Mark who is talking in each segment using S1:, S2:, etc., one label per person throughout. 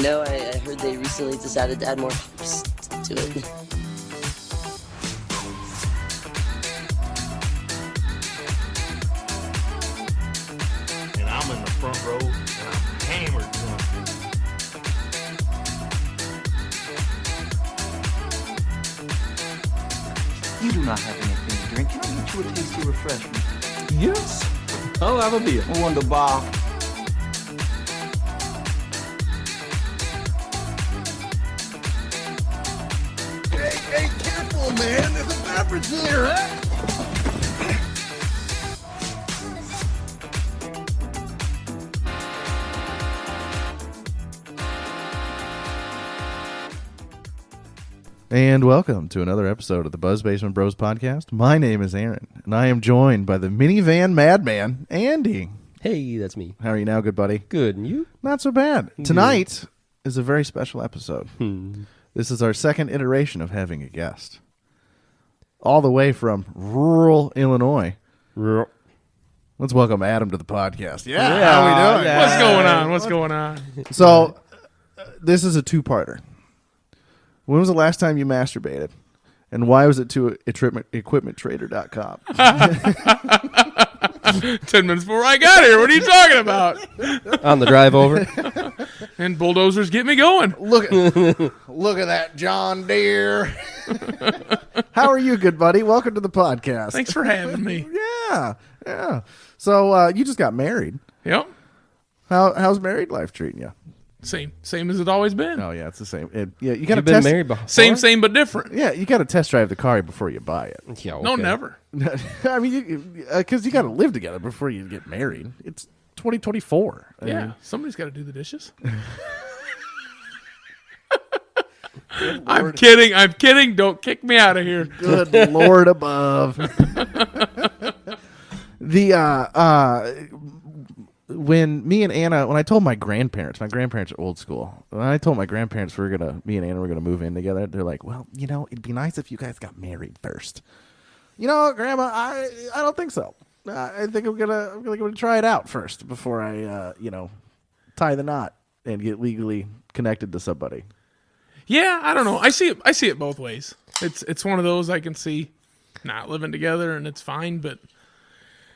S1: know, I heard they recently decided to add more hops to it.
S2: And I'm in the front row, and I'm hammered drunk.
S3: You do not have anything to drink. Can I get you a tasty refreshment?
S4: Yes, I'll have a beer.
S3: Wunderbar.
S2: Hey, careful, man. There's a beverage here, huh?
S4: And welcome to another episode of the Buzz Basement Bros podcast. My name is Aaron, and I am joined by the minivan madman, Andy.
S5: Hey, that's me.
S4: How are you now, good buddy?
S5: Good, and you?
S4: Not so bad. Tonight is a very special episode. This is our second iteration of having a guest. All the way from Ruuuurral Illinois. Let's welcome Adam to the podcast. Yeah, how we doing?
S5: Yeah.
S6: What's going on?
S4: So, this is a two-parter. When was the last time you masturbated? And why was it to equipmenttrader.com?
S6: 10 minutes before I got here. What are you talking about?
S5: On the drive over.
S6: And bulldozers get me going.
S4: Look at that John Deere. How are you, good buddy? Welcome to the podcast.
S6: Thanks for having me.
S4: Yeah. So you just got married.
S6: Yep.
S4: How's married life treating you?
S6: Same as it always been.
S4: Oh yeah, it's the same. You got to
S5: You've been married before?
S6: Same but different.
S4: Yeah, you got to test drive the car before you buy it.
S5: Yeah, okay.
S6: No, never.
S4: I mean, because you got to live together before you get married. It's 2024. I
S6: Yeah,
S4: mean,
S6: somebody's got to do the dishes. I'm kidding. Don't kick me out of here.
S4: good Lord above. When me and Anna, when I told my grandparents are old school. When I told my grandparents me and Anna were gonna move in together, they're like, "Well, it'd be nice if you guys got married first." Grandma, I don't think so. I think I'm gonna try it out first before I tie the knot and get legally connected to somebody.
S6: Yeah, I don't know. I see it both ways. It's one of those I can see not living together and it's fine, but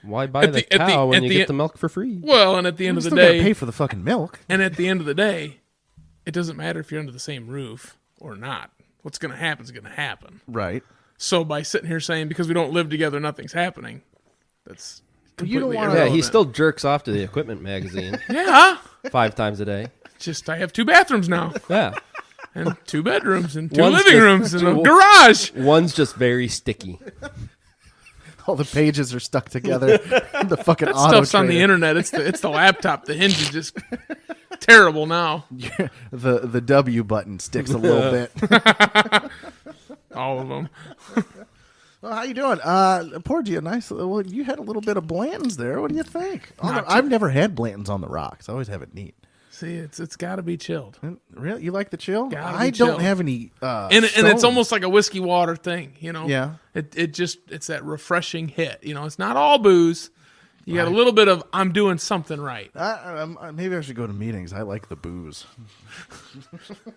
S5: Why buy the cow when you get the milk for free?
S6: well, and at the end of the
S4: Still gotta
S6: day,
S4: pay for the fucking milk.
S6: and at the end of the day, it doesn't matter if you're under the same roof or not. What's going to happen is going to happen.
S4: Right.
S6: So by sitting here saying because we don't live together, nothing's happening, that's
S4: You don't
S6: completely
S4: wanna-
S5: Yeah,
S6: irrelevant.
S5: he still jerks off to the equipment magazine
S6: Yeah,
S5: 5 times a day.
S6: just I have 2 bathrooms now,
S5: Yeah.
S6: and 2 bedrooms, and 2
S5: One's
S6: living
S5: just-
S6: rooms, and a garage.
S5: One's just very sticky.
S4: All the pages are stuck together. The fucking
S6: That
S4: auto
S6: stuff's on the internet. It's the laptop. The hinge is just terrible now.
S4: The W button sticks a little bit.
S6: All of them.
S4: Well, how you doing? Poured you a nice. Well, you had a little bit of Blanton's there. What do you think? I've never had Blanton's on the rocks. I always have it neat.
S6: See, it's got to be chilled,
S4: Really, you like the chill?
S6: Gotta be
S4: I
S6: chill.
S4: don't have any.
S6: and it's almost like a whiskey water thing,
S4: Yeah.
S6: It's that refreshing hit. It's not all booze. You got a little bit of I'm doing something right.
S4: Maybe I should go to meetings. I like the booze.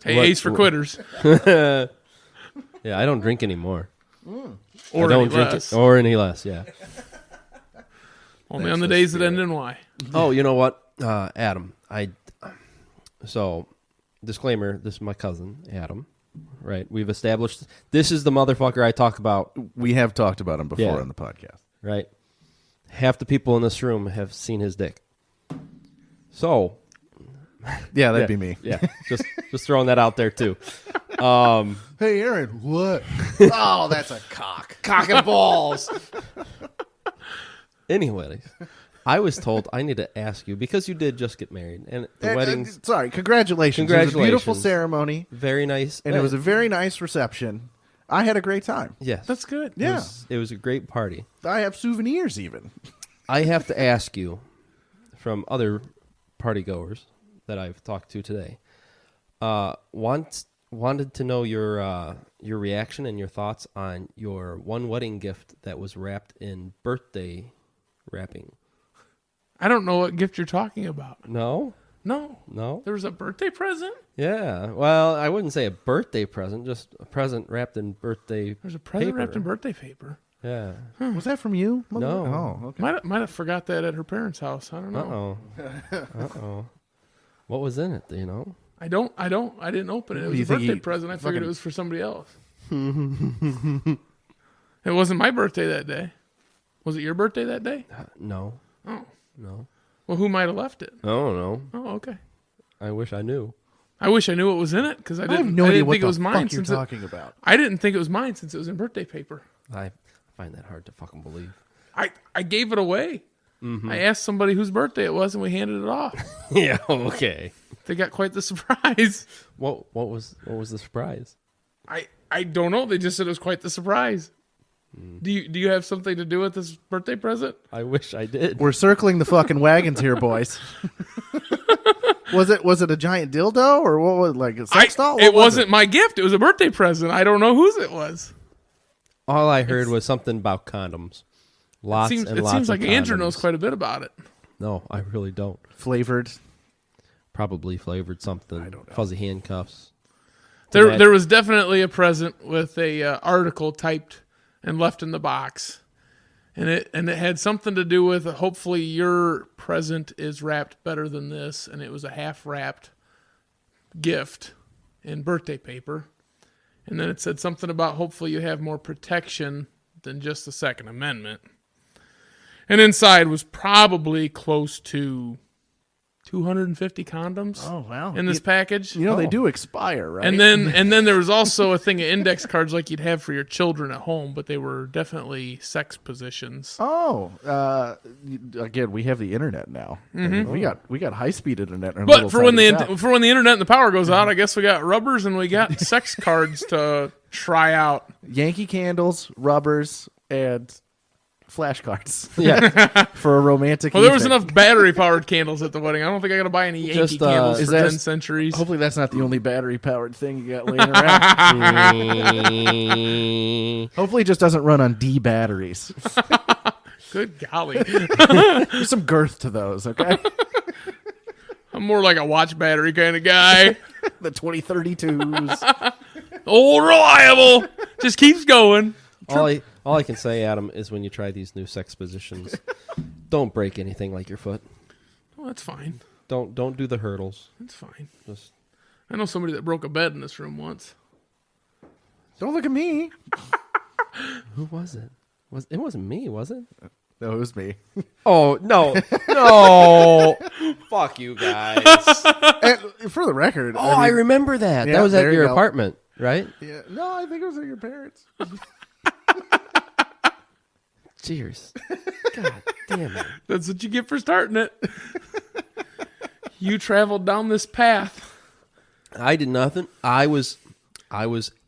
S6: Hey,
S5: What-
S6: Ace for quitters.
S5: Yeah, I don't drink anymore.
S6: Or
S5: I don't
S6: any
S5: drink
S6: less.
S5: it. Or any less, yeah.
S6: Only on the days that end in Y.
S5: Oh, you know what? Adam, So, disclaimer, this is my cousin, Adam, right? We've established this is the motherfucker I talk about,
S4: We have talked about him before
S5: Yeah.
S4: on the podcast.
S5: right? Half the people in this room have seen his dick. So,
S4: Yeah, that'd be me.
S5: yeah, just throwing that out there too.
S4: Hey, Aaron, what? Oh, that's a cock.
S5: Cock and balls. Anyways, I was told I need to ask you because you did just get married and the wedding's
S4: Sorry, congratulations. It was a beautiful ceremony,
S5: very nice,
S4: and it was a very nice reception. I had a great time.
S5: yes,
S6: That's good.
S4: Yeah.
S5: It was a great party.
S4: I have souvenirs even.
S5: I have to ask you from other party goers that I've talked to today. Wanted to know your reaction and your thoughts on your one wedding gift that was wrapped in birthday wrapping.
S6: I don't know what gift you're talking about.
S5: No?
S6: No.
S5: No?
S6: There was a birthday present?
S5: Yeah. Well, I wouldn't say a birthday present, just a present wrapped in birthday
S6: There's a present
S5: paper.
S6: wrapped in birthday paper.
S5: Yeah.
S4: Was that from you? Mother?
S5: No.
S4: Oh, okay.
S6: Might have forgot that at her parents' house. I don't know.
S5: Uh-oh. What was in it, do you know?
S6: I didn't open it. It
S4: Do
S6: was
S4: you
S6: a
S4: think
S6: birthday
S4: he
S6: present. I figured
S4: fucking-
S6: it was for somebody else. It wasn't my birthday that day. Was it your birthday that day?
S5: No.
S6: Oh.
S5: No.
S6: Well, who might have left it?
S5: I don't know.
S6: Oh, okay.
S5: I wish I knew.
S6: I wish I knew what was in it because I
S4: I have
S6: didn't.
S4: no
S6: I
S4: idea
S6: didn't
S4: what
S6: think
S4: the
S6: it was mine
S4: fuck you're
S6: since
S4: talking about.
S6: I didn't think it was mine since it was in birthday paper.
S5: I find that hard to fucking believe.
S6: I gave it away. I asked somebody whose birthday it was, and we handed it off.
S5: Yeah, okay.
S6: They got quite the surprise.
S5: What was the surprise?
S6: I don't know. They just said it was quite the surprise. Do you have something to do with this birthday present?
S5: I wish I did.
S4: We're circling the fucking wagons here, boys. Was it a giant dildo or what was like a sex doll? What
S6: It
S4: was
S6: wasn't my gift. It was a birthday present. I don't know whose it was.
S5: All I heard was something about condoms. Lots
S6: It
S5: and lots
S6: seems
S5: of
S6: like Andrew knows
S5: condoms.
S6: quite a bit about it.
S5: No, I really don't.
S4: flavored?
S5: Probably flavored something. I don't know. Fuzzy handcuffs.
S6: There was definitely a present with a article typed and left in the box, and it had something to do with hopefully your present is wrapped better than this, and it was a half wrapped gift in birthday paper, and then it said something about hopefully you have more protection than just the Second Amendment, and inside was probably close to 250 condoms.
S4: Oh wow!
S6: In this package,
S4: You know they do expire, right?
S6: and then there was also a thing of index cards like you'd have for your children at home, but they were definitely sex positions.
S4: Again, we have the internet now. We got high speed internet. in our
S6: But
S4: little
S6: for when
S4: tiny
S6: the
S4: town.
S6: for when the internet and the power goes out, I guess we got rubbers and we got sex cards to try out.
S4: Yankee candles, rubbers, and flashcards
S5: Yeah.
S4: for a romantic.
S6: Well, there was
S4: evening.
S6: enough battery powered candles at the wedding. I don't think I got to buy any Yankee
S5: Just,
S6: candles
S4: is
S6: for
S4: that-
S6: 10 centuries.
S4: Hopefully, that's not the only battery powered thing you got laying around. Hopefully, it just doesn't run on D batteries.
S6: Good golly.
S4: There's some girth to those, okay?
S6: I'm more like a watch battery kind of guy.
S4: The 2032s.
S6: Old reliable. Just keeps going.
S5: All I can say, Adam, is when you try these new sex positions, don't break anything like your foot.
S6: Oh, that's fine.
S5: Don't do the hurdles.
S6: That's fine.
S5: Just
S6: I know somebody that broke a bed in this room once.
S4: Don't look at me.
S5: who was it? It wasn't me, was it?
S4: No, it was me.
S5: Oh no, no! Fuck you guys.
S4: And for the record,
S5: I remember that.
S4: Yeah,
S5: That was at
S4: there you
S5: your
S4: go.
S5: apartment, right?
S4: Yeah, no, I think it was at your parents.
S5: Cheers. God damn it.
S6: That's what you get for starting it. You traveled down this path.
S5: I did nothing. I was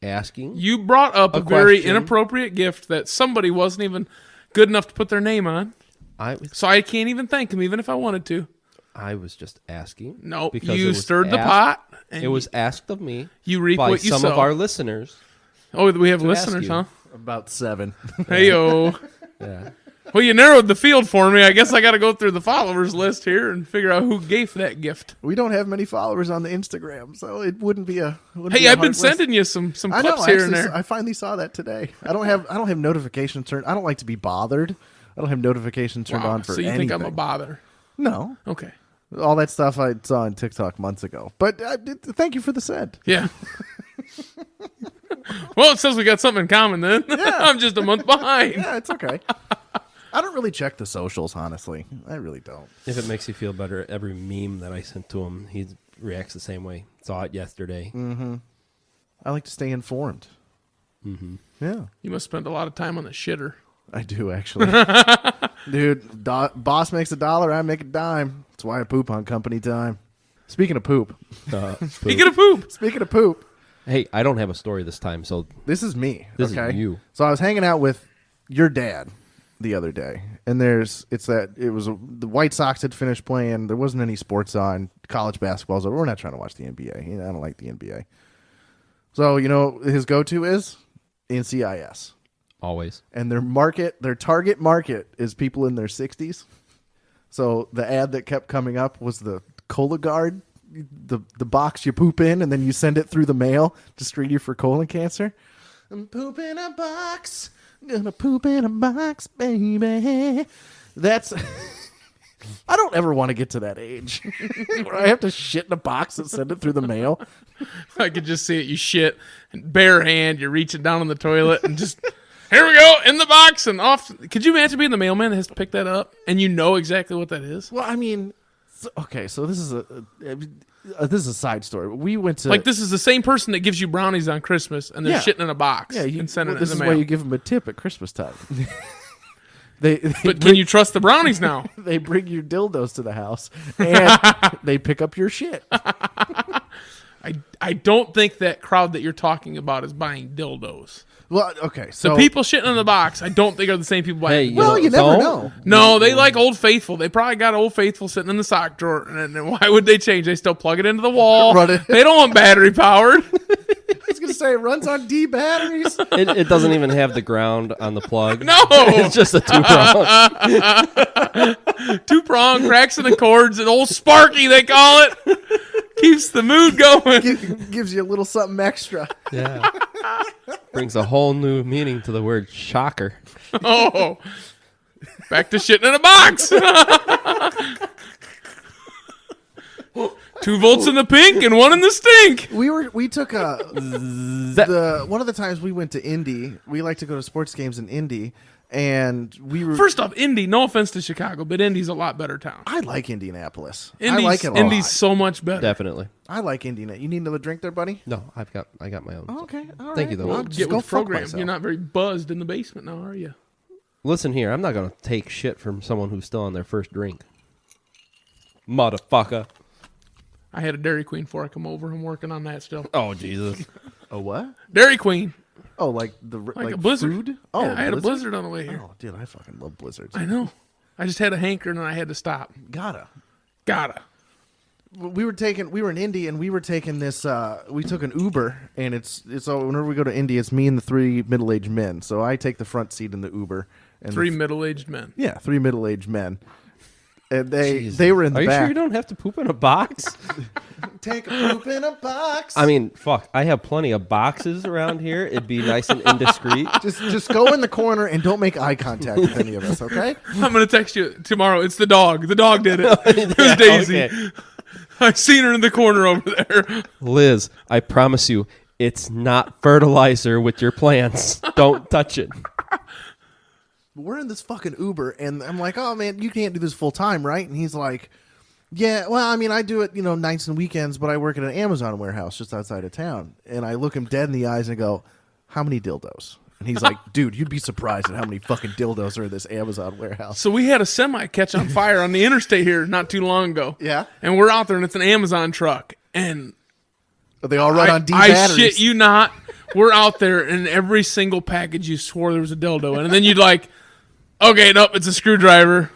S5: asking.
S6: You brought up
S5: A
S6: a very
S5: question.
S6: inappropriate gift that somebody wasn't even good enough to put their name on. So I can't even thank them, even if I wanted to.
S5: I was just asking.
S6: No,
S5: because
S6: you
S5: it was
S6: stirred the
S5: asked-
S6: pot. And
S5: It was asked of me
S6: you reap
S5: by
S6: what you
S5: some
S6: sow.
S5: of our listeners.
S6: Oh, we have
S5: to ask
S6: listeners,
S5: you.
S6: huh?
S4: About 7.
S6: Hey, yo.
S5: Yeah.
S6: Well, you narrowed the field for me. I guess I got to go through the followers list here and figure out who gave that gift.
S4: We don't have many followers on the Instagram, so it wouldn't be a.
S6: Hey, I've been sending you some
S4: I know.
S6: clips here and
S4: Actually,
S6: there.
S4: I finally saw that today. I don't have notifications turned. I don't like to be bothered. I don't have notifications turned
S6: Wow,
S4: on for
S6: so you
S4: anything.
S6: think I'm a bother?
S4: No,
S6: Okay.
S4: all that stuff I saw on TikTok months ago. But thank you for the send.
S6: Yeah. Well, it says we got something in common then. I'm just a month behind.
S4: Yeah, it's okay. I don't really check the socials, honestly. I really don't.
S5: If it makes you feel better, every meme that I sent to him, he reacts the same way. Saw it yesterday.
S4: I like to stay informed. Mm-hmm. Yeah,
S6: You must spend a lot of time on the shitter.
S4: I do actually. Dude, boss makes $1, I make a dime. That's why I poop on company time. Speaking of poop.
S6: Speaking of poop,
S4: Speaking of poop.
S5: Hey, I don't have a story this time, so
S4: This is me.
S5: This is
S4: okay?
S5: you.
S4: So I was hanging out with your dad the other day, and the White Sox had finished playing. There wasn't any sports on. College basketball's over. We're not trying to watch the NBA. I don't like the NBA. So his go-to is NCIS,
S5: always.
S4: and their target market is people in their 60s. So the ad that kept coming up was the Cologuard, the box you poop in, and then you send it through the mail to screen you for colon cancer. I'm pooping a box. Gonna poop in a box, baby. That's. I don't ever want to get to that age where I have to shit in a box and send it through the mail.
S6: I could just see it. You shit, and bare hand, you're reaching down on the toilet, and just here we go in the box and off. Could you imagine being the mailman that has to pick that up, and you know exactly what that is?
S4: Well, I mean, so this is a side story. We went to
S6: Like, this is the same person that gives you brownies on Christmas, and they're
S4: Yeah.
S6: shitting in a box
S4: yeah,
S6: and sending it in
S4: this
S6: the
S4: is
S6: mail.
S4: why you give them a tip at Christmas time. They
S6: But can you trust the brownies now?
S4: they bring your dildos to the house and they pick up your shit.
S6: I don't think that crowd that you're talking about is buying dildos.
S4: Well, okay,
S6: The
S4: so
S6: people shitting in the box, I don't think are the same people buying.
S5: Hey,
S6: dildos.
S4: well, you never
S5: don't.
S4: know.
S6: No, they like Old Faithful. They probably got Old Faithful sitting in the sock drawer. And why would they change? They still plug it into the wall.
S4: Run it.
S6: They don't want battery powered.
S4: I was gonna say it runs on D batteries.
S5: It doesn't even have the ground on the plug.
S6: No.
S5: It's just a 2-prong.
S6: 2-prong, cracks in the cords, an old Sparky, they call it. Keeps the mood going.
S4: Gives you a little something extra.
S5: Yeah. Brings a whole new meaning to the word shocker.
S6: Oh. Back to shitting in a box. 2 volts in the pink and 1 in the stink.
S4: We took one of the times we went to Indy. We like to go to sports games in Indy, and we were.
S6: First off, Indy, no offense to Chicago, but Indy's a lot better town.
S4: I like Indianapolis.
S6: Indy's,
S4: I like it a
S6: Indy's
S4: lot.
S6: so much better.
S5: Definitely.
S4: I like Indiana. You need another drink there, buddy?
S5: No, I got my own.
S4: Oh, okay. All right.
S5: Thank you, though.
S4: Well,
S5: Well,
S4: just
S6: Get
S4: go
S6: with the
S4: fuck
S6: program.
S4: myself.
S6: You're not very buzzed in the basement now, are you?
S5: Listen here, I'm not going to take shit from someone who's still on their first drink. Motherfucker.
S6: I had a Dairy Queen before I come over. I'm working on that still.
S5: Oh, Jesus.
S4: A what?
S6: Dairy Queen.
S4: Oh, like like
S6: a blizzard.
S4: food? Oh,
S6: Yeah, I had a blizzard on the way here.
S4: Oh, dude, I fucking love blizzards.
S6: I know. I just had a hankering and I had to stop.
S4: Gotta. We were in Indy and we were taking this. We took an Uber and it's all. Whenever we go to Indy, it's me and the 3 middle-aged men. So I take the front seat in the Uber. And
S6: 3 middle-aged men.
S4: Yeah, 3 middle-aged men. And they were in the
S5: Are you
S4: back.
S5: sure you don't have to poop in a box?
S4: Take a poop in a box.
S5: I mean, fuck. I have plenty of boxes around here. It'd be nice and indiscreet.
S4: just go in the corner and don't make eye contact with any of us, okay?
S6: I'm going to text you tomorrow. It's the dog. The dog did it. It was Daisy.
S5: Okay.
S6: I seen her in the corner over there.
S5: Liz, I promise you, it's not fertilizer with your plants. Don't touch it.
S4: We're in this fucking Uber, and I'm like, oh, man, you can't do this full time, right? And he's like, yeah, well, I mean, I do it, nights and weekends, but I work at an Amazon warehouse just outside of town. And I look him dead in the eyes and go, how many dildos? And he's like, dude, you'd be surprised at how many fucking dildos are in this Amazon warehouse.
S6: So we had a semi catch on fire on the interstate here not too long ago.
S4: Yeah?
S6: And we're out there, and it's an Amazon truck. And
S4: They all run on D
S6: I
S4: batteries.
S6: shit you not. We're out there, and every single package you swore there was a dildo in. And then you'd like, okay, nope, it's a screwdriver.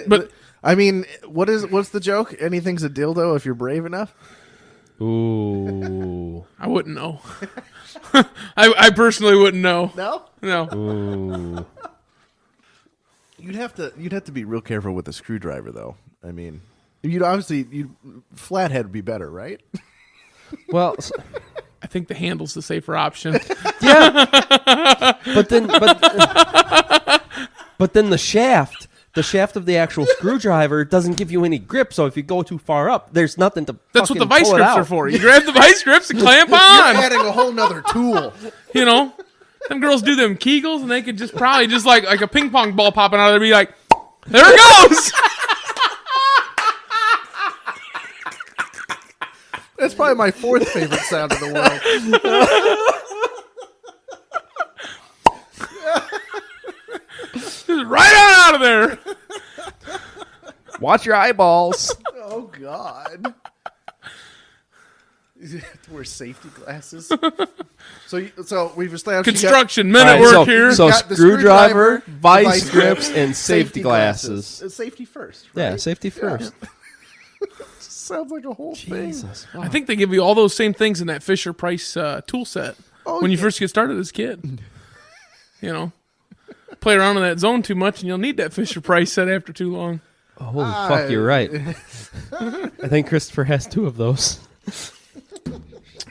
S6: But
S4: I mean, what's the joke? Anything's a dildo if you're brave enough.
S5: Ooh.
S6: I wouldn't know. I personally wouldn't know.
S4: No.
S6: No.
S5: Ooh.
S4: You'd have to be real careful with a screwdriver, though. I mean, flathead would be better, right?
S5: Well,
S6: I think the handle's the safer option.
S5: yeah. But then the shaft of the actual screwdriver doesn't give you any grip. So if you go too far up, there's nothing to.
S6: That's what the
S5: fucking
S6: vice
S5: pull it
S6: grips
S5: out.
S6: are for. You grab the vice grips and clamp
S4: You're
S6: on.
S4: adding a whole nother tool.
S6: You know, them girls do them Kegels, and they could just probably just like a ping pong ball popping out of there, be like, there it goes.
S4: That's probably my 4th favorite sound in the world.
S6: Just right on out of there.
S5: Watch your eyeballs.
S4: Oh God! You have to wear safety glasses. So we've established
S6: Construction, men at
S5: All right,
S6: work here.
S5: So
S4: got the
S5: screwdriver,
S4: screwdriver,
S5: vice
S4: vice
S5: grips,
S4: grips,
S5: and safety glasses.
S4: Safety first. Right?
S5: Yeah, safety first.
S4: Sounds like a whole thing.
S5: Jesus.
S6: I think they give you all those same things in that Fisher Price tool set when you first get started as a kid. You know, play around in that zone too much, and you'll need that Fisher Price set after too long.
S5: Holy fuck, you're right. I think Christopher has 2 of those.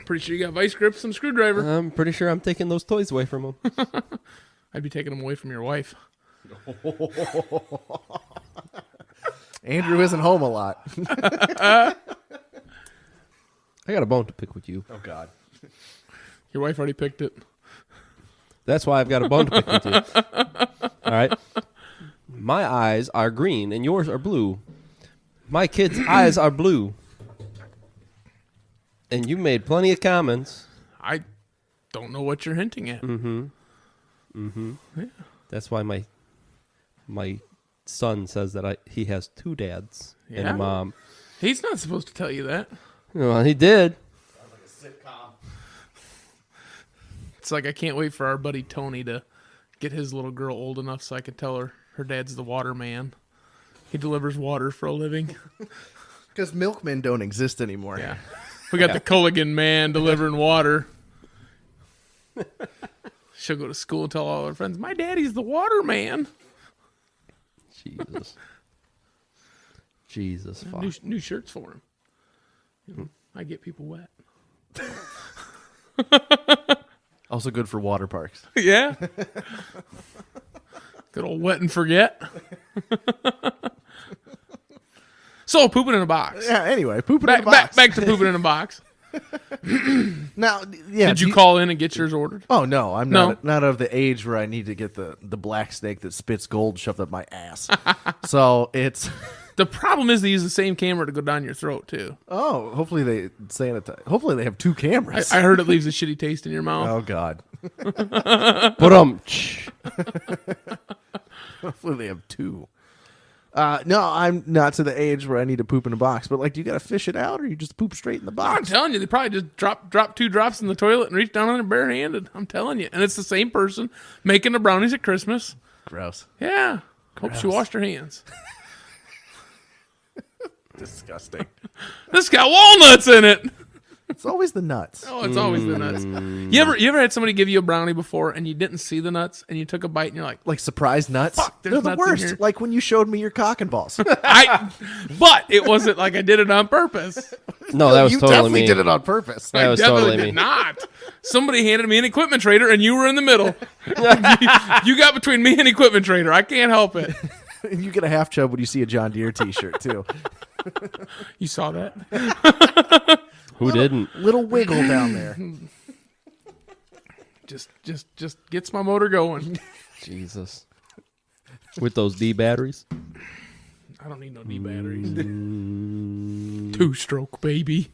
S6: Pretty sure you got vice grips and a screwdriver.
S5: I'm pretty sure I'm taking those toys away from him.
S6: I'd be taking them away from your wife.
S4: Andrew isn't home a lot.
S5: I got a bone to pick with you.
S4: Oh, God.
S6: Your wife already picked it.
S5: That's why I've got a bone to pick with you. All right. My eyes are green and yours are blue. My kids' eyes are blue. And you made plenty of comments.
S6: I don't know what you're hinting at.
S5: Yeah. That's why my son says that he has 2 dads and
S6: Yeah?
S5: a mom.
S6: He's not supposed to tell you that.
S5: Well, he did.
S6: It's like I can't wait for our buddy Tony to get his little girl old enough so I can tell her dad's the water man. He delivers water for a living.
S4: Because milkmen don't exist anymore.
S6: Yeah. We got the Culligan man delivering water. She'll go to school and tell all her friends, my daddy's the water man.
S5: Jesus, fuck.
S6: New shirts for him. You know, I get people wet.
S4: Also good for water parks.
S6: Yeah. Good old wet and forget. So, pooping in a box.
S4: Yeah, anyway, pooping in a box.
S6: Back to pooping in a box.
S4: Now, yeah.
S6: Did you call in and get yours ordered?
S4: Oh, no. I'm not of the age where I need to get the black snake that spits gold shoved up my ass. So, it's...
S6: The problem is they use the same camera to go down your throat, too.
S4: Oh, hopefully they sanitize. Hopefully they have 2 cameras.
S6: I heard it leaves a shitty taste in your mouth.
S4: Oh, God.
S5: But
S4: Hopefully they have 2. No, I'm not to the age where I need to poop in a box. But, like, do you got to fish it out or you just poop straight in the
S6: I'm
S4: box?
S6: telling you, they probably just drop 2 drops in the toilet and reach down on it barehanded. I'm telling you. And it's the same person making the brownies at Christmas.
S4: Gross.
S6: Yeah. Hope she washed her hands.
S4: Disgusting.
S6: This got walnuts in it.
S4: It's always the nuts.
S6: Oh, it's always the nuts. You ever had somebody give you a brownie before and you didn't see the nuts and you took a bite and you're like,
S4: Like surprise nuts?
S6: Fuck, there's
S4: They're the
S6: nuts in
S4: worst.
S6: here.
S4: Like when you showed me your cock and balls.
S6: but it wasn't like I did it on purpose.
S5: no, that was
S4: you
S5: totally
S4: definitely
S5: me.
S4: did it on purpose.
S5: That
S6: I
S5: was
S6: definitely
S5: totally
S6: did
S5: me.
S6: not. Somebody handed me an equipment trader and you were in the middle. you got between me and equipment trader. I can't help it.
S4: And you get a half chub when you see a John Deere t-shirt too.
S6: You saw that?
S5: Who didn't?
S4: Little wiggle down there.
S6: Just gets my motor going.
S5: Jesus. With those D batteries?
S6: I don't need no D batteries. 2-stroke, baby.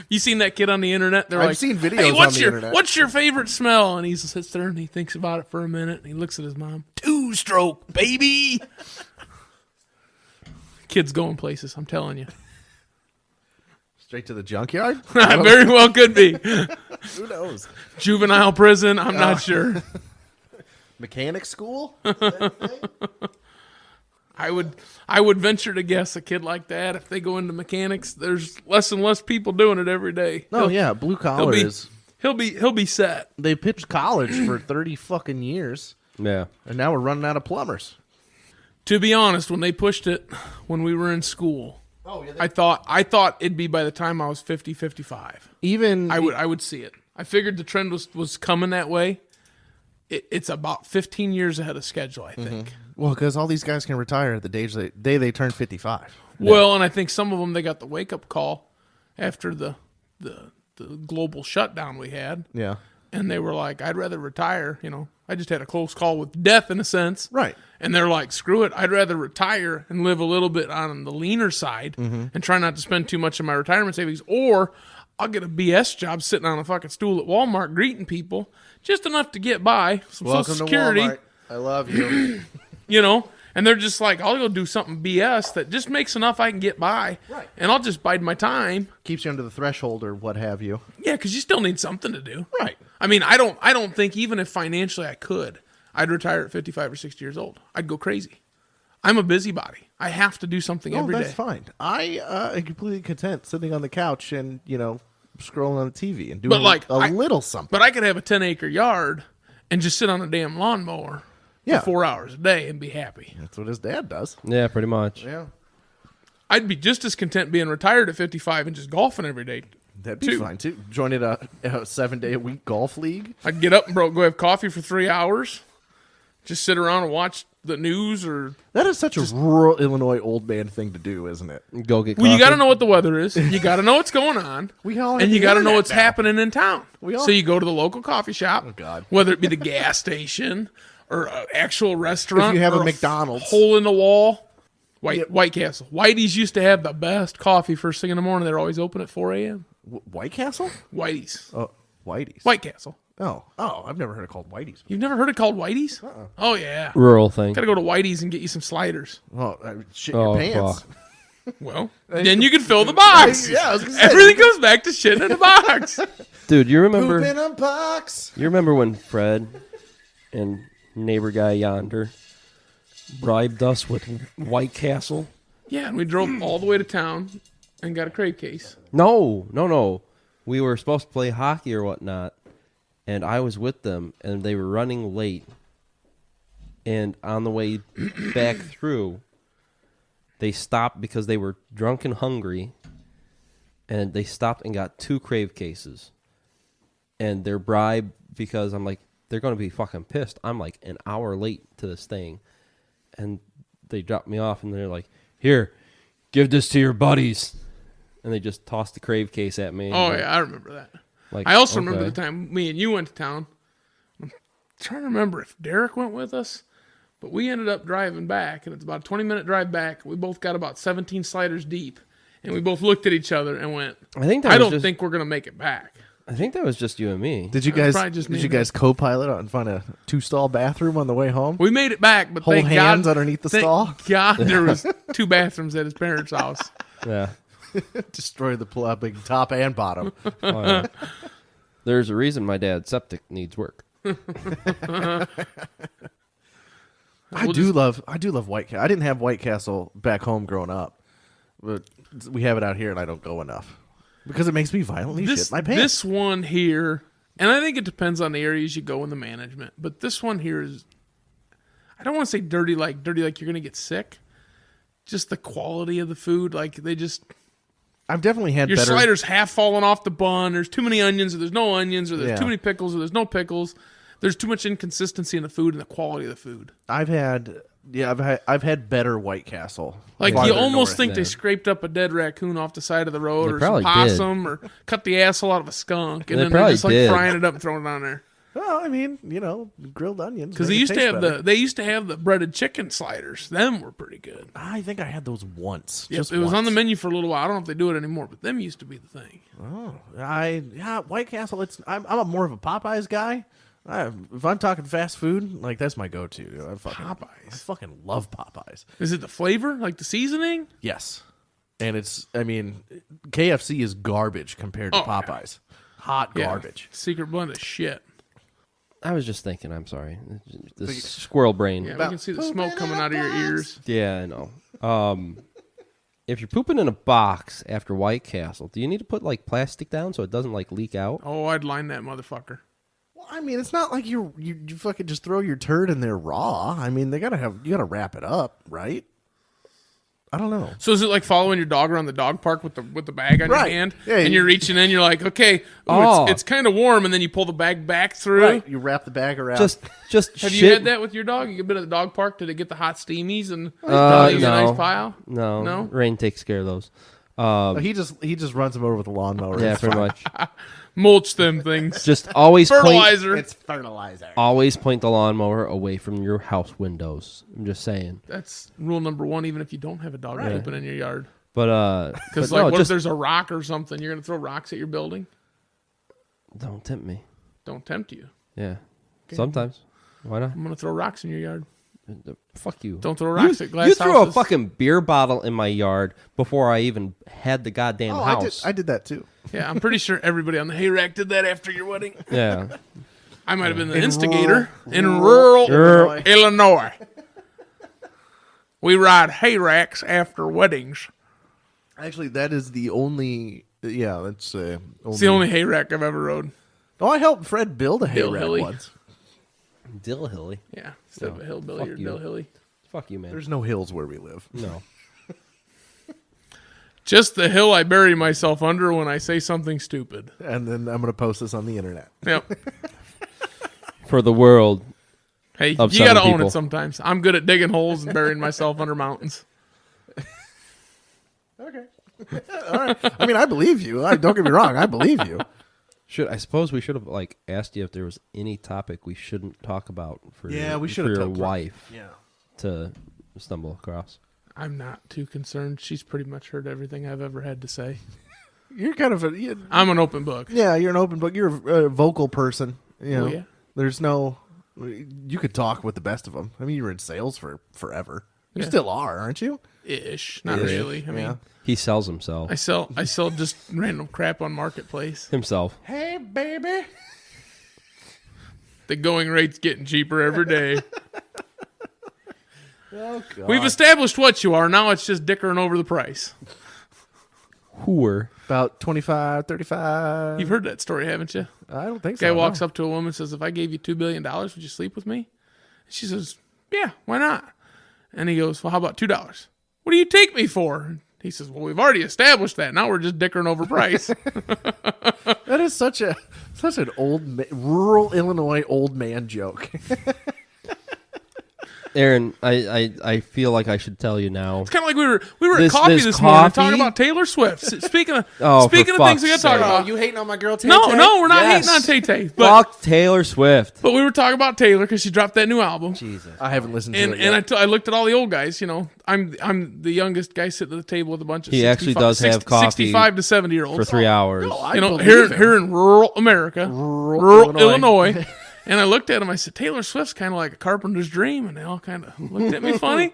S6: You seen that kid on the internet? They're
S4: I've
S6: like,
S4: seen videos
S6: hey,
S4: on the internet.
S6: What's your favorite smell? And he sits there and he thinks about it for a minute and he looks at his mom. 2-stroke, baby. Kid's going places, I'm telling you.
S4: Straight to the junkyard?
S6: Very well could be.
S4: Who knows?
S6: Juvenile prison, I'm not sure.
S4: Mechanic school?
S6: I would venture to guess a kid like that, if they go into mechanics, there's less and less people doing it every day.
S4: Oh yeah, blue collar is.
S6: He'll be set.
S4: They pitched college for 30 fucking years,
S5: Yeah.
S4: and now we're running out of plumbers.
S6: To be honest, when they pushed it when we were in school, I thought it'd be by the time I was 50, 55.
S4: Even
S6: I would see it. I figured the trend was coming that way. It's about 15 years ahead of schedule, I think.
S4: well, because all these guys can retire at the day they turn 55.
S6: Well, and I think some of them, they got the wake-up call after the global shutdown we had.
S4: Yeah,
S6: And they were like, I'd rather retire. You know, I just had a close call with death in a sense.
S4: right.
S6: And they're like, screw it. I'd rather retire and live a little bit on the leaner side and try not to spend too much of my retirement savings. Or I'll get a BS job sitting on a fucking stool at Walmart greeting people just enough to get by. Some
S4: Welcome
S6: Social
S4: to
S6: Security,
S4: Walmart. I love you.
S6: you know. And they're just like, I'll go do something BS that just makes enough I can get by.
S4: Right.
S6: And I'll just bide my time.
S4: Keeps you under the threshold or what have you.
S6: Yeah, because you still need something to do.
S4: Right.
S6: I mean, I don't think even if financially I could, I'd retire at 55 or 60 years old. I'd go crazy. I'm a busybody. I have to do something every day.
S4: That's fine. I am completely content sitting on the couch and, scrolling on the TV and doing
S6: But, like,
S4: a little something.
S6: But I could have a 10-acre yard and just sit on a damn lawnmower
S4: Yeah.
S6: for 4 hours a day and be happy.
S4: That's what his dad does.
S5: Yeah, pretty much.
S4: Yeah.
S6: I'd be just as content being retired at 55 and just golfing every day.
S4: That'd be fine too. Joining a 7-day-a-week golf league.
S6: I'd get up and go have coffee for 3 hours, just sit around and watch the news or.
S4: That is such a rural Illinois old man thing to do, isn't it?
S5: Go get.
S6: Well, you
S5: coffee.
S6: got to know what the weather is. You got to know what's going on.
S4: We all have
S6: and you
S4: the
S6: got to know
S4: internet
S6: what's
S4: now.
S6: happening in town.
S4: We all-
S6: So you go to the local coffee shop.
S4: Oh, God.
S6: Whether it be the gas station or an actual restaurant.
S4: If you have
S6: or
S4: a McDonald's.
S6: hole in the wall. White Castle. Whitey's used to have the best coffee first thing in the morning. They're always open at 4 a.m.
S4: White Castle?
S6: Whitey's.
S4: Oh, Whitey's.
S6: White Castle.
S4: Oh, I've never heard it called Whitey's.
S6: You've never heard it called Whitey's? Oh, yeah.
S5: rural thing.
S6: Got to go to Whitey's and get you some sliders.
S4: Oh, shit
S5: Oh,
S4: your pants.
S5: fuck.
S6: Well, then you can fill the box.
S4: Yeah, I was gonna say.
S6: Everything goes back to shitting in a box.
S5: Dude, you remember?
S4: Poop in a box.
S5: You remember when Fred and neighbor guy yonder bribed us with White Castle?
S6: Yeah, and we drove all the way to town and got a crave case.
S5: No. We were supposed to play hockey or whatnot, and I was with them, and they were running late. And on the way back through, they stopped because they were drunk and hungry, and they stopped and got 2 crave cases. And they're bribed because I'm like, they're going to be fucking pissed. I'm like an hour late to this thing. And they dropped me off, and they're like, here, give this to your buddies. And they just tossed the crave case at me.
S6: Oh, yeah, I remember that.
S5: Like,
S6: I also remember
S5: okay.
S6: the time me and you went to town. I'm trying to remember if Derek went with us, but we ended up driving back, and it's about a 20-minute drive back. We both got about 17 sliders deep, and we both looked at each other and went,
S5: I think that
S6: I
S5: was
S6: don't
S5: just,
S6: think we're going to make it back.
S5: I think that was just you and me.
S4: Did you
S6: It was
S4: guys?
S6: probably just me
S4: Did you
S6: and him.
S4: guys co-pilot out and find a 2-stall bathroom on the way home?
S6: We made it back, but
S4: Hold
S6: thank
S4: hands
S6: God,
S4: underneath the
S6: thank
S4: stall?
S6: God there was 2 bathrooms at his parents' house.
S5: Yeah.
S4: Destroy the plumbing, top and bottom.
S5: Oh, yeah. There's a reason my dad's septic needs work.
S4: I do love White Castle. I didn't have White Castle back home growing up, but we have it out here, and I don't go enough because it makes me violently shit my pants.
S6: This one here, and I think it depends on the areas you go in the management, but this one here is, I don't want to say dirty like you're going to get sick. Just the quality of the food, like they just,
S4: I've definitely had
S6: your
S4: better.
S6: slider's half falling off the bun. There's too many onions, or there's no onions, or there's
S4: Yeah.
S6: too many pickles, or there's no pickles. There's too much inconsistency in the food and the quality of the food.
S4: I've had better White Castle.
S6: Like
S4: farther
S6: you almost
S4: north.
S6: think they scraped up a dead raccoon off the side of the road,
S5: They
S6: or
S5: probably
S6: some possum, or cut the asshole out of a skunk, and
S5: They
S6: then they're
S5: probably
S6: just like
S5: did.
S6: frying it up and throwing it on there.
S4: Well, I mean, grilled onions.
S6: Because
S4: make
S6: they
S4: it
S6: used to
S4: taste
S6: have
S4: better.
S6: they used to have the breaded chicken sliders. Them were pretty good.
S4: I think I had those once.
S6: Yep,
S4: Just
S6: it was on
S4: once.
S6: the menu for a little while. I don't know if they do it anymore, but them used to be the thing.
S4: White Castle. I'm more of a Popeyes guy. If I'm talking fast food, like that's my go-to. I fucking love Popeyes.
S6: Is it the flavor, like the seasoning?
S4: Yes, and KFC is garbage compared to
S6: Oh, yeah.
S4: Popeyes. Hot
S6: Yeah.
S4: garbage.
S6: Secret blend of shit.
S5: I was just thinking, I'm sorry. The squirrel brain.
S6: Yeah, we can see the smoke coming out of your ears.
S5: Yeah, I know. If you're pooping in a box after White Castle, do you need to put like plastic down so it doesn't like leak out?
S6: Oh, I'd line that motherfucker.
S4: Well, I mean, it's not like you fucking just throw your turd in there raw. I mean, you gotta wrap it up, right? I don't know.
S6: So is it like following your dog around the dog park with the bag on
S4: Right.
S6: your hand,
S4: Yeah,
S6: and
S4: you-
S6: you're reaching in, you're like, okay, ooh,
S5: Oh.
S6: it's kind of warm, and then you pull the bag back through.
S4: Right, you wrap the bag around.
S5: Just
S6: Have
S5: shit.
S6: you had that with your dog? You been at the dog park? Did it get the hot steamies and leave a
S5: no.
S6: nice pile?
S5: No,
S6: No?
S5: Rain takes care of those.
S4: he just runs him over with a lawnmower.
S5: Yeah,
S4: It's
S5: pretty
S4: fine.
S5: much.
S6: Mulch them things.
S5: Just always
S6: Fertilizer.
S4: It's fertilizer.
S5: Always point the lawnmower away from your house windows. I'm just saying.
S6: That's rule number 1, even if you don't have a dog pooping in your yard.
S5: But
S6: Because
S5: but no,
S6: what if
S5: just
S6: there's a rock or something? You're going to throw rocks at your building?
S5: don't tempt me.
S6: Don't tempt you.
S5: Yeah, sometimes. Why not?
S6: I'm going to throw rocks in your yard.
S5: Fuck you.
S6: Don't throw rocks at glass
S5: You threw
S6: houses.
S5: a fucking beer bottle in my yard before I even had the goddamn house.
S4: I did that too.
S6: Yeah, I'm pretty sure everybody on the hay rack did that after your wedding.
S5: Yeah.
S6: I might have been the
S4: In
S6: instigator in
S4: rural
S6: rural
S4: Illinois.
S6: Illinois. We ride hay racks after weddings.
S4: Actually, that is the only. Yeah, that's
S6: It's the only hay rack I've ever rode.
S4: Oh, I helped Fred build a hay rack
S6: Hillbilly.
S4: once.
S5: Dillhilly.
S6: Yeah, instead of a hillbilly
S5: fuck
S6: or
S5: you.
S6: Dillhilly.
S5: Fuck you, man.
S4: There's no hills where we live.
S5: No.
S6: Just the hill I bury myself under when I say something stupid.
S4: And then I'm going to post this on the internet.
S6: Yep.
S5: For the world.
S6: Hey,
S5: Of
S6: you got to
S5: some
S6: own
S5: people.
S6: it sometimes. I'm good at digging holes and burying myself under mountains.
S4: Okay. All right. I mean, I believe you. Don't get me wrong. I believe you.
S5: I suppose we should have asked you if there was any topic we shouldn't talk about for
S4: Yeah, we should
S5: for
S4: have
S5: your
S4: told-
S5: wife
S4: Yeah.
S5: to stumble across.
S6: I'm not too concerned. She's pretty much heard everything I've ever had to say.
S4: You're kind of
S6: I'm an open book.
S4: yeah, you're an open book. You're a vocal person. You know,
S6: Oh, yeah.
S4: There's no, you could talk with the best of them. I mean, you were in sales for forever. You
S6: Yeah.
S4: still are, aren't you?
S6: Ish. Not
S4: Ish.
S6: really. I mean,
S4: Yeah.
S5: He sells himself.
S6: I sell just random crap on Marketplace.
S5: Himself.
S4: Hey, baby.
S6: The going rate's getting cheaper every day.
S4: Oh, God.
S6: We've established what you are. Now it's just dickering over the price.
S5: Whoer.
S4: About 25, 35.
S6: You've heard that story, haven't you?
S4: I don't think so.
S6: Guy walks up to a woman and says, "If I gave you $2 billion, would you sleep with me?" And she says, "Yeah, why not?" And he goes, "Well, how about $2? What do you take me for?" And he says, "Well, we've already established that. Now we're just dickering over price."
S4: That is such an rural Illinois old man joke.
S5: Aaron, I feel like I should tell you now.
S6: It's kind of like we were
S5: This-
S6: at coffee
S5: this
S6: this morning
S5: coffee?
S6: talking about Taylor Swift. Speaking of
S5: Oh, for
S6: things we got to
S5: fuck's
S6: talk
S5: sake.
S6: about.
S4: you hating on my girl? Tay
S6: No,
S4: Tay?
S6: we're not
S5: Yes.
S6: hating on Tay Tay. But
S5: Fuck Taylor Swift.
S6: we were talking about Taylor because she dropped that new album.
S5: Jesus.
S4: I haven't listened to
S6: And
S4: it yet.
S6: I looked at all the old guys. You know, I'm the youngest guy sitting at the table with a bunch of
S5: He actually
S6: 65
S5: does have coffee
S6: 65 to 70 year olds
S5: For 3 hours.
S4: No, I
S6: you know,
S4: believe him.
S6: here in rural America,
S4: Rural
S6: Illinois. And I looked at him. I said, "Taylor Swift's kind of like a carpenter's dream," and they all kind of looked at me funny.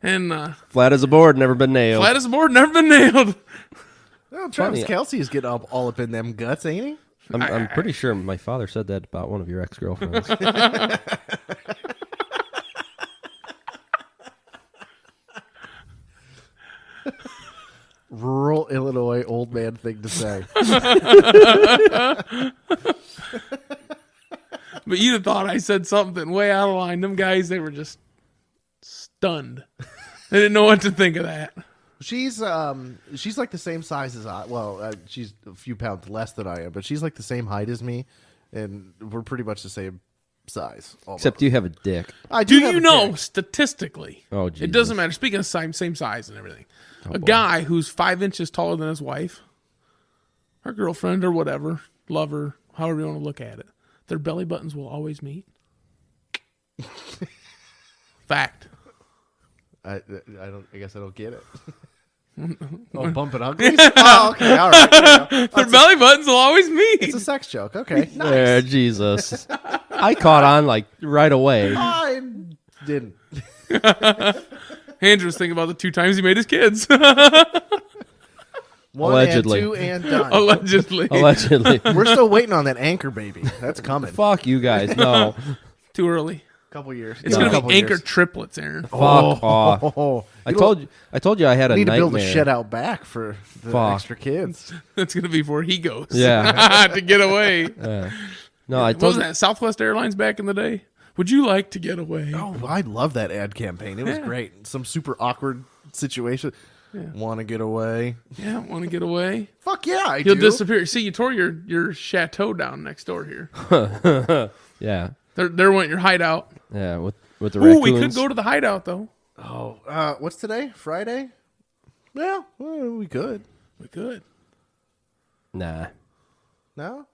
S6: And
S5: Flat as a board, never been nailed.
S6: flat as a board, never been nailed.
S4: Well, Travis
S5: Funny.
S4: Kelsey is getting all up in them guts, ain't he?
S5: I'm pretty sure my father said that about one of your ex-girlfriends.
S4: Rural Illinois old man thing to say.
S6: But you'd have thought I said something way out of line. Them guys, they were just stunned. They didn't know what to think of that.
S4: She's like the same size as I. Well, she's a few pounds less than I am, but she's like the same height as me, and we're pretty much the same size. Almost.
S5: Except you have a dick.
S4: I
S6: Do
S4: have
S6: you
S4: a
S6: know
S4: dick.
S6: statistically?
S5: Oh,
S6: it
S5: Jesus.
S6: doesn't matter. Speaking of same size and everything, a guy who's 5 inches taller than his wife, her girlfriend or whatever, lover, however you want to look at it, their belly buttons will always meet. Fact.
S4: I don't. I guess I don't get it. Oh, bumping uglies. Oh, okay, all right.
S6: Their belly buttons will always meet.
S4: It's a sex joke. Okay, nice.
S5: Yeah, Jesus. I caught on like right away.
S4: I didn't.
S6: Andrew was thinking about the 2 times he made his kids.
S4: One
S5: Allegedly.
S4: and 2 and done.
S6: Allegedly.
S5: Allegedly.
S4: We're still waiting on that anchor baby. That's coming.
S5: Fuck you guys. No.
S6: Too early.
S4: Couple years.
S6: It's
S4: No,
S6: going to
S4: couple
S6: be anchor
S4: years.
S6: triplets, Aaron.
S5: Fuck off.
S4: Oh,
S5: I told you I had a
S4: need to
S5: nightmare.
S4: build a shed out back for the
S5: Fuck.
S4: extra kids.
S6: That's going to be where he goes.
S5: Yeah.
S6: To get away.
S5: No, I
S6: What was
S5: told
S6: that? Southwest Airlines back in the day? Would you like to get away?
S4: Oh, I love that ad campaign. It was
S6: Yeah.
S4: great. Some super awkward situation. Want to get away?
S6: Yeah, want to get away?
S4: Fuck yeah, I
S6: He'll
S4: do.
S6: disappear. See, you tore your chateau down next door here.
S5: Yeah.
S6: There went your hideout.
S5: Yeah, with the
S6: Ooh,
S5: raccoons.
S6: we could go to the hideout though.
S4: Oh, what's today? Friday? Well, we could.
S6: We could.
S5: Nah.
S4: No?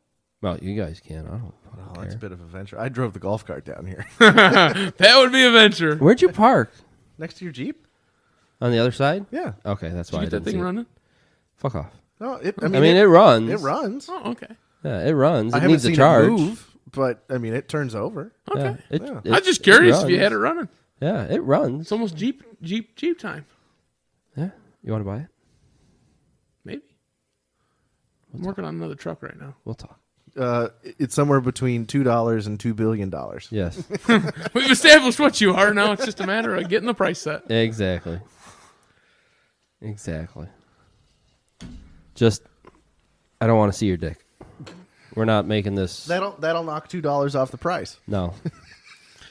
S5: Well, you guys can. I don't
S4: Oh,
S5: fucking
S4: that's a
S5: care.
S4: bit of a venture. I drove the golf cart down here.
S6: That would be a venture.
S5: Where'd you park?
S4: Next to your Jeep?
S5: On the other side?
S4: Yeah.
S5: Okay, that's
S6: Did
S5: why
S6: you
S5: I
S6: get that
S5: didn't
S6: thing
S5: see it.
S6: running?
S5: Fuck off.
S4: No, it
S5: runs.
S4: It runs.
S6: Oh, okay.
S5: Yeah, it runs.
S4: I
S5: It
S4: haven't
S5: needs a
S4: seen
S5: charge.
S4: it move, but I mean, it turns over.
S6: Okay.
S5: Yeah,
S4: Yeah.
S6: I was just curious if you
S5: runs.
S6: had it running.
S5: Yeah, it runs.
S6: It's almost Jeep time.
S5: Yeah. You want to buy it?
S6: Maybe. I'm working on another truck right now.
S5: We'll talk.
S4: It's somewhere between $2 and $2 billion.
S5: Yes.
S6: We've established what you are. Now it's just a matter of getting the price set.
S5: Exactly. Exactly. Just, I don't want to see your dick. We're not making this.
S4: That'll knock $2 off the price.
S5: No.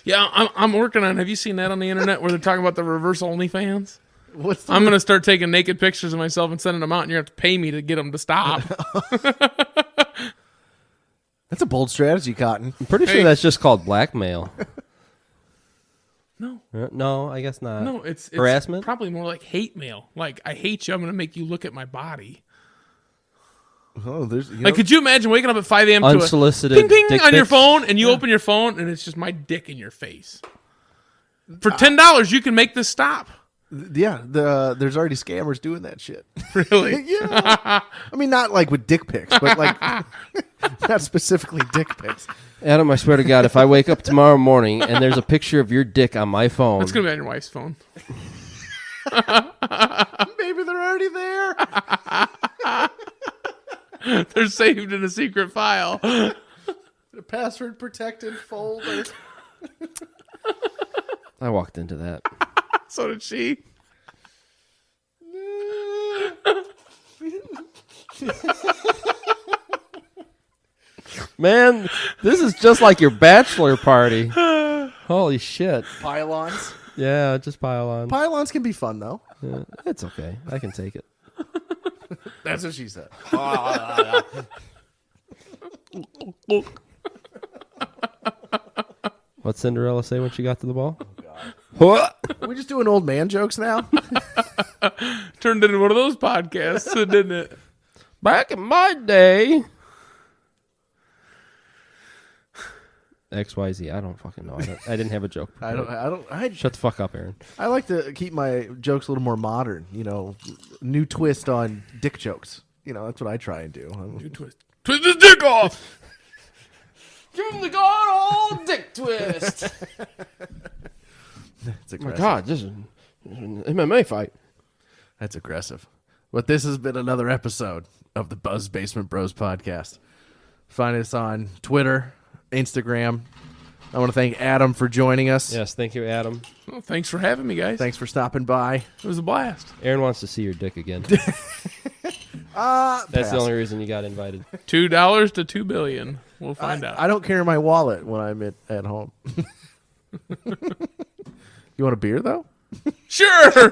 S6: Yeah, I'm working on. Have you seen that on the internet where they're talking about the reverse OnlyFans?
S4: What's
S6: I'm gonna start taking naked pictures of myself and sending them out, and you're gonna have to pay me to get them to stop.
S4: That's a bold strategy, Cotton.
S5: I'm pretty sure that's just called blackmail.
S6: No,
S5: No, I guess not.
S6: no, it's
S5: harassment.
S6: Probably more like hate mail. Like, I hate you. I'm gonna make you look at my body.
S4: Oh, there's
S6: Like, could you imagine waking up at 5 a.m. to a
S5: Unsolicited
S6: ping ping
S5: dick
S6: on your
S5: pics?
S6: phone, and you open your phone, and it's just my dick in your face. For $10, you can make this stop.
S4: Yeah, there's already scammers doing that shit.
S6: Really?
S4: Yeah. I mean, not like with dick pics, but like not specifically dick pics.
S5: Adam, I swear to God, if I wake up tomorrow morning and there's a picture of your dick on my phone,
S6: It's gonna be on your wife's phone.
S4: Maybe they're already there.
S6: They're saved in a secret file.
S4: The password protected folder.
S5: I walked into that.
S6: So did she.
S5: Man, this is just like your bachelor party. Holy shit.
S4: Pylons.
S5: Yeah, just pile on.
S4: Pylons can be fun though.
S5: Yeah, it's okay. I can take it.
S4: That's what she said.
S5: What'd Cinderella say when she got to the ball? What?
S4: Are we just doing old man jokes now?
S6: Turned into one of those podcasts, didn't it?
S5: Back in my day. XYZ. I don't fucking know. I didn't have a joke.
S4: I
S5: Shut the fuck up, Aaron.
S4: I like to keep my jokes a little more modern. You know, new twist on dick jokes. You know, that's what I try and do.
S6: Twist his dick off.
S5: Give him the god old dick twist.
S4: It's
S5: Oh my
S4: aggressive.
S5: God, this is an MMA fight.
S4: That's aggressive. But this has been another episode of the Buzz Basement Bros podcast. Find us on Twitter, Instagram. I want to thank Adam for joining us.
S5: Yes, thank you, Adam.
S6: Well, thanks for having me, guys.
S4: Thanks for stopping by.
S6: It was a blast.
S5: Aaron wants to see your dick again.
S4: Pass.
S5: That's the only reason you got invited.
S6: $2 to $2 billion. We'll find out.
S4: I don't carry my wallet when I'm at home. You want a beer, though?
S6: Sure.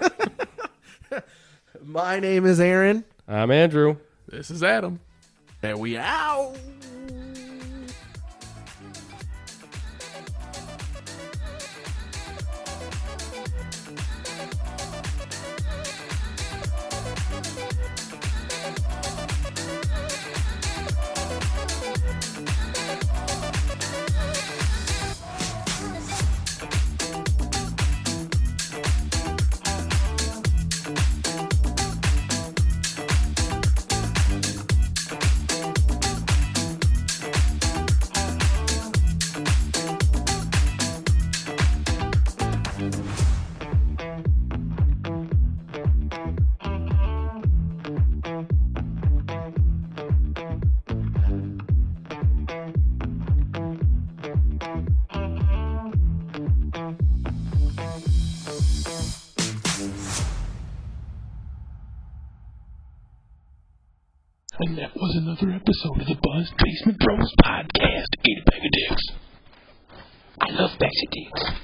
S4: My name is Aaron.
S5: I'm Andrew.
S6: This is Adam.
S4: And we out.
S7: And that was another episode of the Buzz Basement Bros podcast. Eat a bag of dicks. I love bags of dicks.